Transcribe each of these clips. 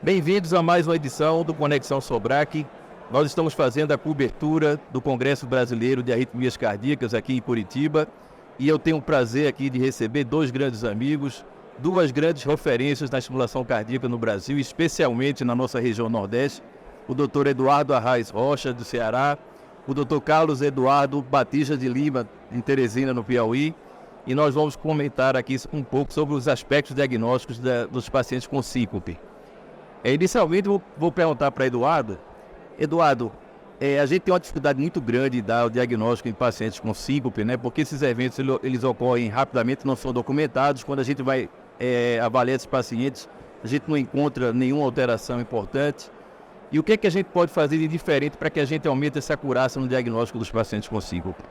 Bem-vindos a mais uma edição do Conexão Sobrac. Nós estamos fazendo a cobertura do Congresso Brasileiro de Arritmias Cardíacas aqui em Curitiba e eu tenho o prazer aqui de receber dois grandes amigos, duas grandes referências na estimulação cardíaca no Brasil, especialmente na nossa região Nordeste, o Dr. Eduardo Arraes Rocha, do Ceará, o Dr. Carlos Eduardo Batista de Lima, em Teresina, no Piauí, e nós vamos comentar aqui um pouco sobre os aspectos diagnósticos dos pacientes com síncope. Inicialmente, vou perguntar para Eduardo. Eduardo, a gente tem uma dificuldade muito grande de dar o diagnóstico em pacientes com síncope, né? Porque esses eventos eles ocorrem rapidamente, não são documentados. Quando a gente vai avaliar esses pacientes, a gente não encontra nenhuma alteração importante. E o que a gente pode fazer de diferente para que a gente aumente essa acurácia no diagnóstico dos pacientes com síncope?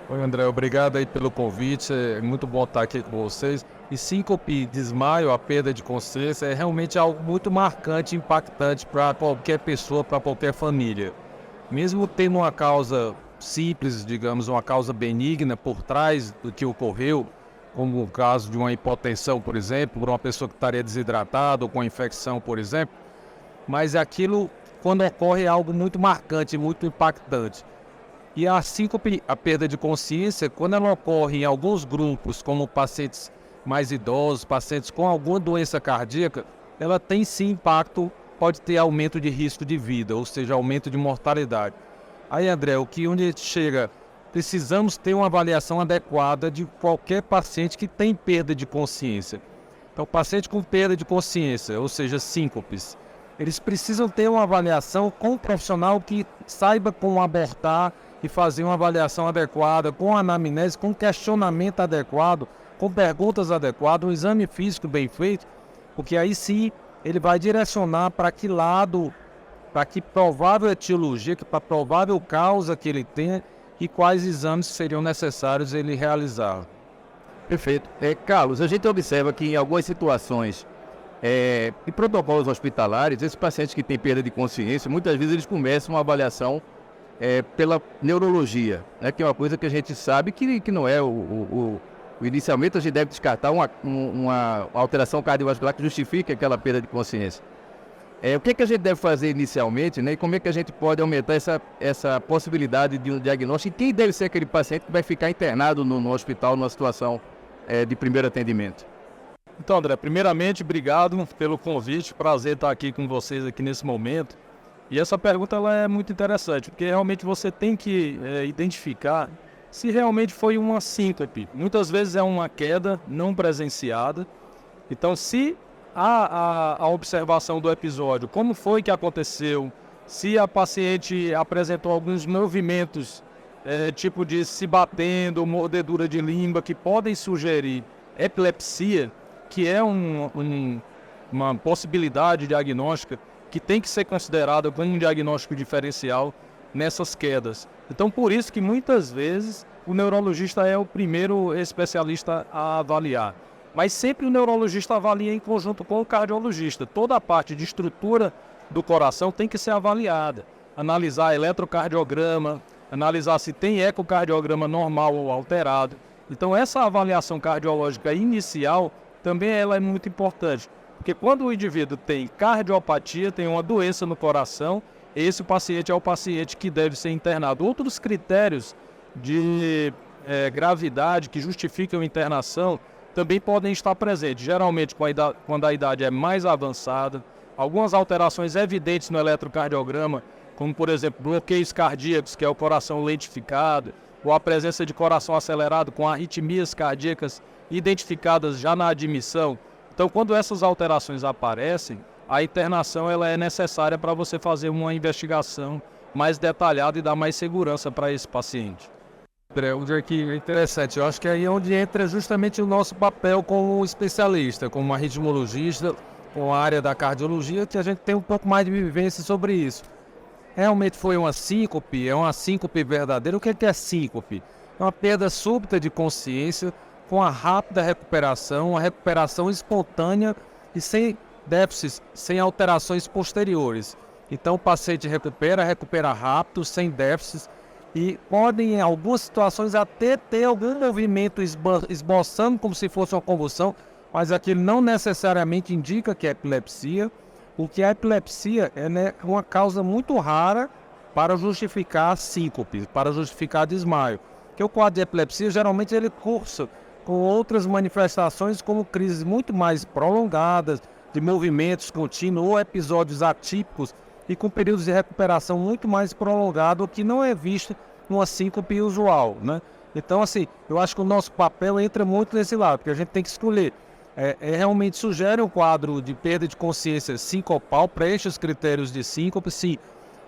Oi, André, obrigado aí pelo convite, é muito bom estar aqui com vocês. E síncope, desmaio, a perda de consciência é realmente algo muito marcante e impactante para qualquer pessoa, para qualquer família. Mesmo tendo uma causa simples, digamos, uma causa benigna por trás do que ocorreu, como o caso de uma hipotensão, por exemplo, por uma pessoa que estaria desidratada ou com infecção, por exemplo, mas aquilo, quando ocorre, é algo muito marcante, muito impactante. E a síncope, a perda de consciência, quando ela ocorre em alguns grupos, como pacientes mais idosos, pacientes com alguma doença cardíaca, ela tem sim impacto, pode ter aumento de risco de vida, ou seja, aumento de mortalidade. Aí, André, onde a gente chega, precisamos ter uma avaliação adequada de qualquer paciente que tem perda de consciência. Então, paciente com perda de consciência, ou seja, síncopes, eles precisam ter uma avaliação com um profissional que saiba como abordar e fazer uma avaliação adequada, com anamnese, com questionamento adequado, com perguntas adequadas, um exame físico bem feito, porque aí sim ele vai direcionar para que lado, para que provável etiologia, para provável causa que ele tenha e quais exames seriam necessários ele realizar. Perfeito. Carlos, a gente observa que em algumas situações, em protocolos hospitalares, esses pacientes que têm perda de consciência, muitas vezes eles começam uma avaliação pela neurologia, né, que é uma coisa que a gente sabe que não é inicialmente a gente deve descartar uma alteração cardiovascular que justifique aquela perda de consciência. O que a gente deve fazer inicialmente, né, e como é que a gente pode aumentar essa possibilidade de um diagnóstico, e quem deve ser aquele paciente que vai ficar internado no hospital numa situação de primeiro atendimento? Então, André, primeiramente, obrigado pelo convite, prazer estar aqui com vocês aqui nesse momento. E essa pergunta ela é muito interessante, porque realmente você tem que identificar se realmente foi uma síncope. Muitas vezes é uma queda não presenciada. Então, se a observação do episódio, como foi que aconteceu, se a paciente apresentou alguns movimentos, tipo de se batendo, mordedura de língua, que podem sugerir epilepsia, que é uma possibilidade diagnóstica, que tem que ser considerada como um diagnóstico diferencial nessas quedas. Então, por isso que muitas vezes o neurologista é o primeiro especialista a avaliar. Mas sempre o neurologista avalia em conjunto com o cardiologista. Toda a parte de estrutura do coração tem que ser avaliada. Analisar eletrocardiograma, analisar se tem ecocardiograma normal ou alterado. Então, essa avaliação cardiológica inicial também ela é muito importante. Porque quando o indivíduo tem cardiopatia, tem uma doença no coração, esse paciente é o paciente que deve ser internado. Outros critérios de gravidade que justificam a internação também podem estar presentes. Geralmente, quando a idade é mais avançada, algumas alterações evidentes no eletrocardiograma, como, por exemplo, bloqueios cardíacos, que é o coração lentificado, ou a presença de coração acelerado com arritmias cardíacas identificadas já na admissão. Então, quando essas alterações aparecem, a internação ela é necessária para você fazer uma investigação mais detalhada e dar mais segurança para esse paciente. André, onde é que é interessante, eu acho que aí é onde entra justamente o nosso papel como especialista, como arritmologista, com a área da cardiologia, que a gente tem um pouco mais de vivência sobre isso. Realmente foi uma síncope, é uma síncope verdadeira. O que é síncope? É uma perda súbita de consciência, com a rápida recuperação, uma recuperação espontânea e sem déficits, sem alterações posteriores. Então o paciente recupera rápido, sem déficits, e podem em algumas situações até ter algum movimento esboçando como se fosse uma convulsão, mas aquilo não necessariamente indica que é epilepsia, porque a epilepsia é, né, uma causa muito rara para justificar síncope, para justificar desmaio. Porque o quadro de epilepsia, geralmente, ele cursa com outras manifestações, como crises muito mais prolongadas, de movimentos contínuos ou episódios atípicos e com períodos de recuperação muito mais prolongados, o que não é visto numa síncope usual, né? Então, assim, eu acho que o nosso papel entra muito nesse lado, porque a gente tem que escolher. Realmente sugere um quadro de perda de consciência sincopal, preenche os critérios de síncope, sim.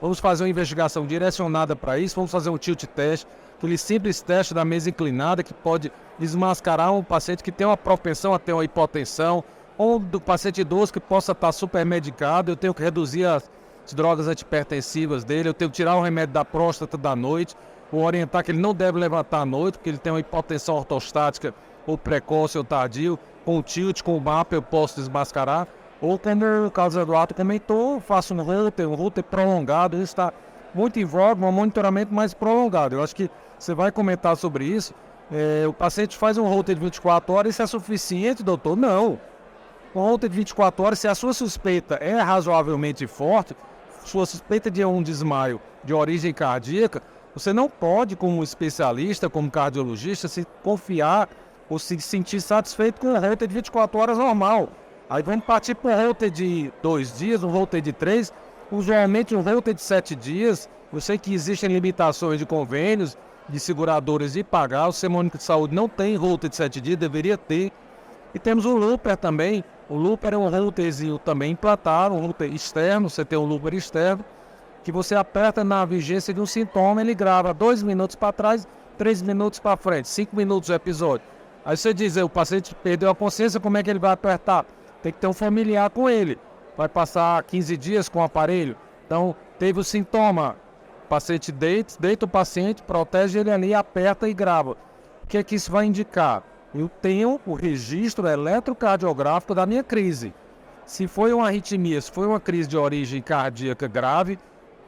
Vamos fazer uma investigação direcionada para isso, vamos fazer um tilt test, aquele simples teste da mesa inclinada que pode desmascarar um paciente que tem uma propensão a ter uma hipotensão, ou do paciente idoso que possa estar supermedicado, eu tenho que reduzir as drogas antipertensivas dele, eu tenho que tirar o remédio da próstata da noite, ou orientar que ele não deve levantar à noite, porque ele tem uma hipotensão ortostática, ou precoce ou tardio, com o tilt, com o mapa eu posso desmascarar, ou como no caso do Eduardo, também faço um router prolongado, isso está muito em voga, um monitoramento mais prolongado. Eu acho que você vai comentar sobre isso. O paciente faz um router de 24 horas, isso é suficiente, doutor? Não. Com router de 24 horas, se a sua suspeita é razoavelmente forte, sua suspeita de um desmaio de origem cardíaca, você não pode, como especialista, como cardiologista, se confiar ou se sentir satisfeito com um router de 24 horas normal. Aí vamos partir para um router de 2 dias, um router de 3, usualmente um router de 7 dias. Eu sei que existem limitações de convênios, de seguradoras de pagar, o Sistema Único de Saúde não tem router de 7 dias, deveria ter. E temos o Looper também. O Looper é um routerzinho também implantado, um router externo, você tem um Looper externo, que você aperta na vigência de um sintoma, ele grava 2 minutos para trás, 3 minutos para frente, 5 minutos o episódio. Aí você diz, o paciente perdeu a consciência, como é que ele vai apertar? Tem que ter um familiar com ele. Vai passar 15 dias com o aparelho. Então, teve o sintoma. O paciente deita o paciente, protege ele ali, aperta e grava. O que é que isso vai indicar? Eu tenho o registro eletrocardiográfico da minha crise. Se foi uma arritmia, se foi uma crise de origem cardíaca grave,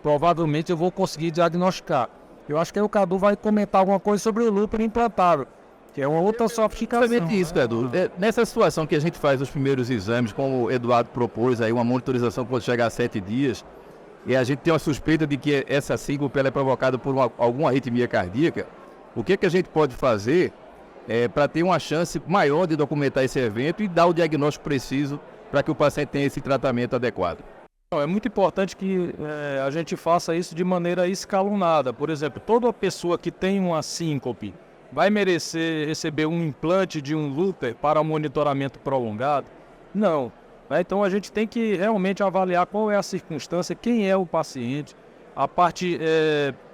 provavelmente eu vou conseguir diagnosticar. Eu acho que aí o Cadu vai comentar alguma coisa sobre o lúpus implantável, que é uma outra sofisticação. Exatamente isso, Edu. Nessa situação que a gente faz os primeiros exames, como o Eduardo propôs, aí uma monitorização que pode chegar a 7 dias, e a gente tem uma suspeita de que essa síncope é provocada por alguma arritmia cardíaca, o que a gente pode fazer para ter uma chance maior de documentar esse evento e dar o diagnóstico preciso para que o paciente tenha esse tratamento adequado? É muito importante que a gente faça isso de maneira escalonada. Por exemplo, toda pessoa que tem uma síncope vai merecer receber um implante de um looper para monitoramento prolongado? Não. Então a gente tem que realmente avaliar qual é a circunstância, quem é o paciente, a parte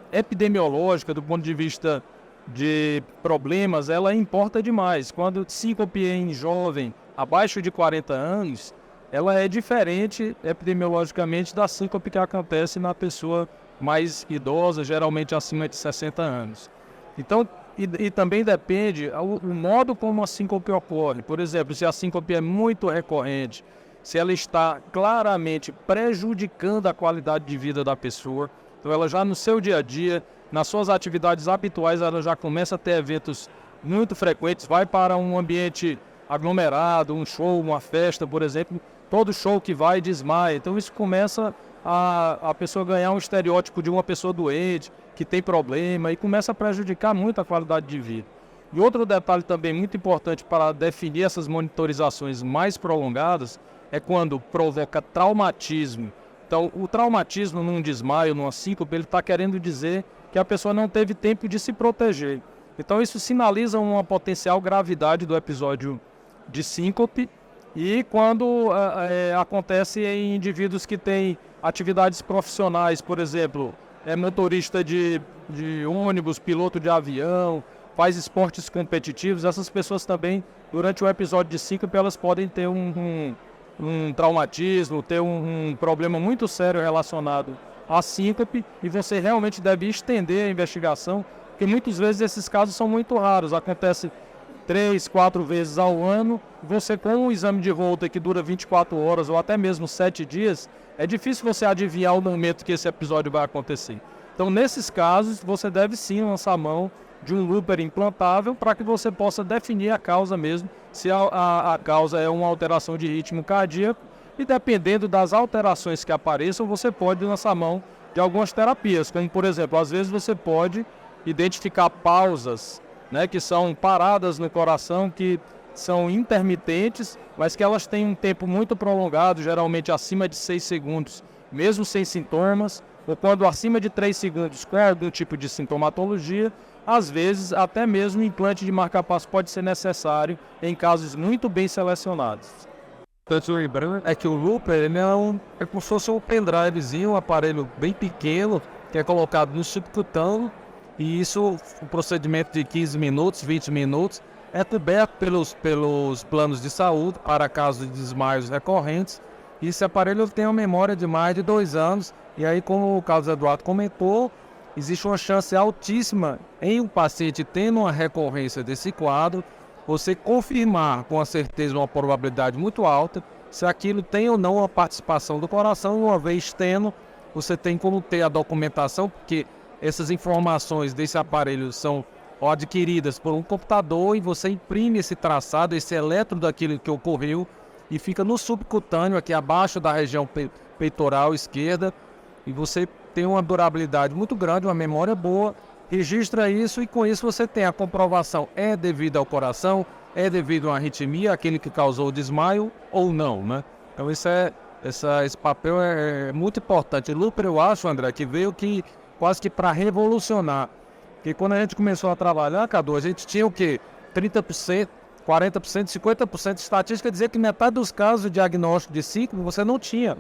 epidemiológica do ponto de vista de problemas, ela importa demais. Quando síncope em jovem abaixo de 40 anos, ela é diferente epidemiologicamente da síncope que acontece na pessoa mais idosa, geralmente acima de 60 anos. Então, e também depende o modo como a síncope ocorre. Por exemplo, se a síncope é muito recorrente, se ela está claramente prejudicando a qualidade de vida da pessoa, então ela já no seu dia a dia, nas suas atividades habituais, ela já começa a ter eventos muito frequentes, vai para um ambiente aglomerado, um show, uma festa, por exemplo, todo show que vai desmaia. Então isso começa a pessoa ganhar um estereótipo de uma pessoa doente, que tem problema, e começa a prejudicar muito a qualidade de vida. E outro detalhe também muito importante para definir essas monitorizações mais prolongadas é quando provoca traumatismo. Então, o traumatismo num desmaio, numa síncope, ele está querendo dizer que a pessoa não teve tempo de se proteger. Então, isso sinaliza uma potencial gravidade do episódio de síncope. E quando acontece em indivíduos que têm atividades profissionais, por exemplo, motorista de ônibus, piloto de avião, faz esportes competitivos, essas pessoas também, durante o episódio de síncope, elas podem ter um traumatismo, ter um problema muito sério relacionado à síncope, e você realmente deve estender a investigação, porque muitas vezes esses casos são muito raros, acontece 3, 4 vezes ao ano. Você com um exame de Holter que dura 24 horas ou até mesmo 7 dias, é difícil você adivinhar o momento que esse episódio vai acontecer. Então, nesses casos, você deve sim lançar mão de um looper implantável para que você possa definir a causa mesmo, se a causa é uma alteração de ritmo cardíaco e dependendo das alterações que apareçam, você pode lançar mão de algumas terapias, como por exemplo, às vezes você pode identificar pausas, né, que são paradas no coração, que são intermitentes, mas que elas têm um tempo muito prolongado, geralmente acima de 6 segundos, mesmo sem sintomas, ou quando acima de 3 segundos com algum tipo de sintomatologia. Às vezes, até mesmo implante de marca-passo pode ser necessário em casos muito bem selecionados. Tanto lembrando é que o Looper ele é como se fosse um pendrivezinho, um aparelho bem pequeno, que é colocado no subcutâneo, e isso, um procedimento de 15 minutos, 20 minutos, é coberto pelos planos de saúde para casos de desmaios recorrentes. E esse aparelho tem uma memória de mais de 2 anos, e aí, como o Carlos Eduardo comentou, existe uma chance altíssima em um paciente tendo uma recorrência desse quadro, você confirmar com a certeza uma probabilidade muito alta se aquilo tem ou não a participação do coração. Uma vez tendo, você tem como ter a documentação, porque essas informações desse aparelho são adquiridas por um computador e você imprime esse traçado, esse eletro daquilo que ocorreu e fica no subcutâneo, aqui abaixo da região peitoral esquerda, e você tem uma durabilidade muito grande, uma memória boa, registra isso e com isso você tem a comprovação, é devido ao coração, é devido a uma arritmia, aquele que causou o desmaio ou não, né? Então esse papel é muito importante. O Looper, eu acho, André, que veio quase que para revolucionar, porque quando a gente começou a trabalhar, Cadu, a gente tinha o quê? 30%, 40%, 50% de estatística, dizia que metade dos casos de diagnóstico de ciclo você não tinha.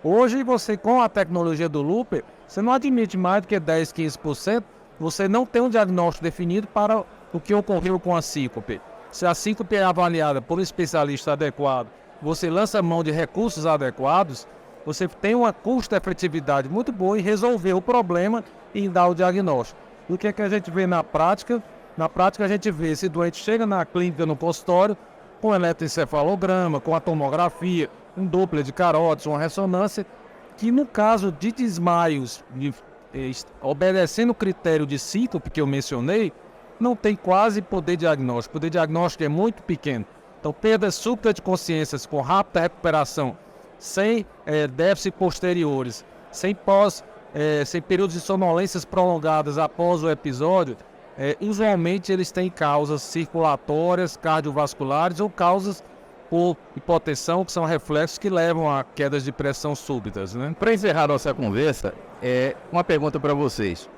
Hoje, você com a tecnologia do Looper, você não admite mais do que 10, 15%, você não tem um diagnóstico definido para o que ocorreu com a síncope. Se a síncope é avaliada por um especialista adequado, você lança mão de recursos adequados, você tem uma custo-efetividade muito boa em resolver o problema e em dar o diagnóstico. O que é que a gente vê na prática? Na prática, a gente vê esse doente chega na clínica, no consultório, com eletroencefalograma, com a tomografia, um Doppler de carótides, uma ressonância, que no caso de desmaios, obedecendo o critério de síncope que eu mencionei, não tem quase poder diagnóstico. O poder diagnóstico é muito pequeno. Então, perda súbita de consciência com rápida recuperação, sem déficits posteriores, sem períodos de sonolências prolongadas após o episódio, usualmente eles têm causas circulatórias, cardiovasculares ou causas por hipotensão, que são reflexos que levam a quedas de pressão súbitas, né? Para encerrar nossa conversa, uma pergunta para vocês.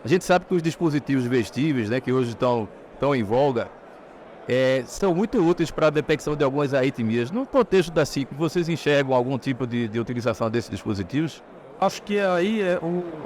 A gente sabe que os dispositivos vestíveis, né, que hoje estão em voga, são muito úteis para a detecção de algumas arritmias. No contexto da síncope, vocês enxergam algum tipo de utilização desses dispositivos? Acho que aí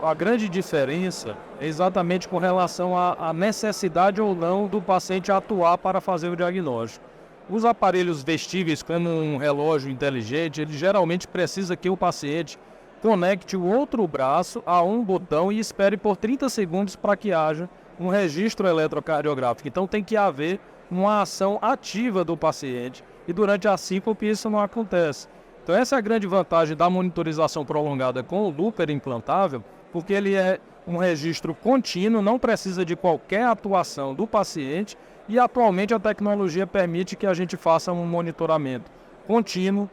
a grande diferença é exatamente com relação à necessidade ou não do paciente atuar para fazer o diagnóstico. Os aparelhos vestíveis, como um relógio inteligente, ele geralmente precisa que o paciente conecte o outro braço a um botão e espere por 30 segundos para que haja um registro eletrocardiográfico. Então tem que haver uma ação ativa do paciente e durante a síncope isso não acontece. Então essa é a grande vantagem da monitorização prolongada com o Looper implantável, porque ele é um registro contínuo, não precisa de qualquer atuação do paciente e atualmente a tecnologia permite que a gente faça um monitoramento contínuo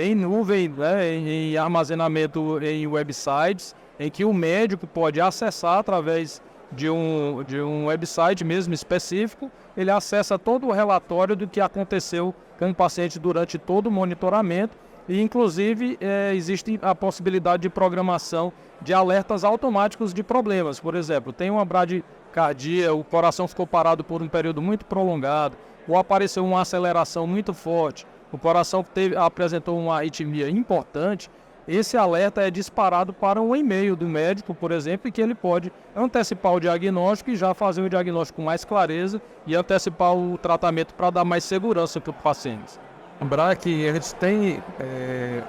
em nuvem, né, em armazenamento em websites, em que o médico pode acessar através de um website mesmo específico, ele acessa todo o relatório do que aconteceu com o paciente durante todo o monitoramento e, inclusive, existe a possibilidade de programação de alertas automáticos de problemas. Por exemplo, tem uma bradicardia, o coração ficou parado por um período muito prolongado, ou apareceu uma aceleração muito forte, o coração apresentou uma arritmia importante, esse alerta é disparado para um e-mail do médico, por exemplo, e que ele pode antecipar o diagnóstico e já fazer o diagnóstico com mais clareza e antecipar o tratamento para dar mais segurança para o paciente. Lembrar que a gente tem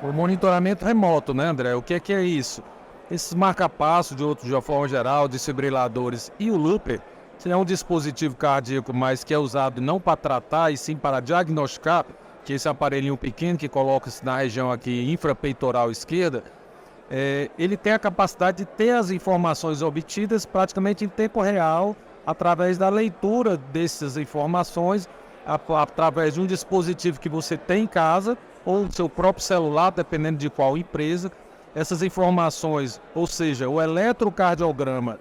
o monitoramento remoto, né, André? O que é isso? Esses marca-passos de uma forma geral, desfibriladores e o Looper, que é um dispositivo cardíaco, mas que é usado não para tratar e sim para diagnosticar, que esse aparelhinho pequeno que coloca-se na região aqui infrapeitoral esquerda, ele tem a capacidade de ter as informações obtidas praticamente em tempo real, através da leitura dessas informações, através de um dispositivo que você tem em casa, ou o seu próprio celular, dependendo de qual empresa. Essas informações, ou seja, o eletrocardiograma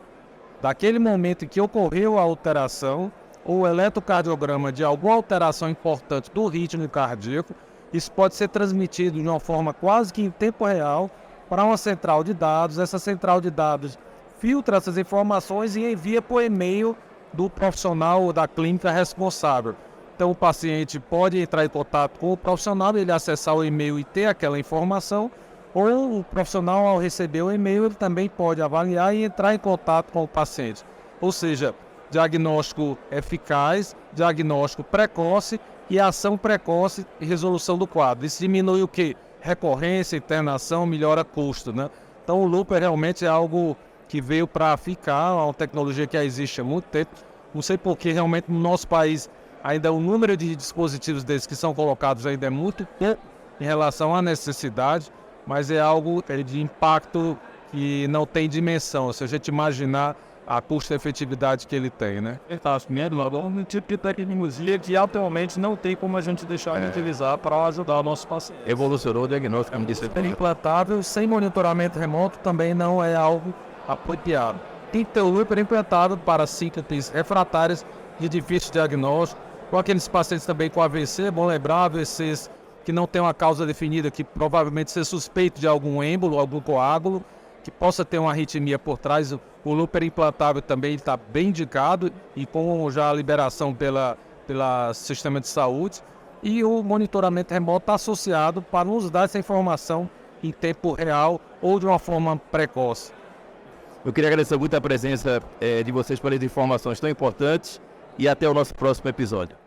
daquele momento em que ocorreu a alteração, ou o eletrocardiograma de alguma alteração importante do ritmo cardíaco, isso pode ser transmitido de uma forma quase que em tempo real para uma central de dados. Essa central de dados filtra essas informações e envia por e-mail do profissional ou da clínica responsável. Então o paciente pode entrar em contato com o profissional, ele acessar o e-mail e ter aquela informação, ou o profissional, ao receber o e-mail, ele também pode avaliar e entrar em contato com o paciente. Ou seja, diagnóstico eficaz, diagnóstico precoce e ação precoce e resolução do quadro. Isso diminui o quê? Recorrência, internação, melhora custo, né? Então o Looper realmente é algo que veio para ficar, uma tecnologia que já existe há muito tempo. Não sei porque realmente no nosso país ainda o número de dispositivos desses que são colocados ainda é muito pouco em relação à necessidade, mas é algo de impacto que não tem dimensão, se a gente imaginar a custo-efetividade que ele tem, né? Fantástico, né? Um tipo de tecnologia que atualmente não tem como a gente deixar de utilizar para ajudar o nosso paciente. Evolucionou o diagnóstico, como disse. Implantável, sem monitoramento remoto, também não é algo apropriado. Tem que ter o Looper implantado para síntese refratárias de difícil diagnóstico, com aqueles pacientes também com AVC, é bom lembrar, AVCs que não tem uma causa definida, que provavelmente seja suspeito de algum êmbolo, algum coágulo, que possa ter uma arritmia por trás. O Looper implantável também está bem indicado e com já a liberação pela sistema de saúde. E o monitoramento remoto está associado para nos dar essa informação em tempo real ou de uma forma precoce. Eu queria agradecer muito a presença de vocês pelas informações tão importantes e até o nosso próximo episódio.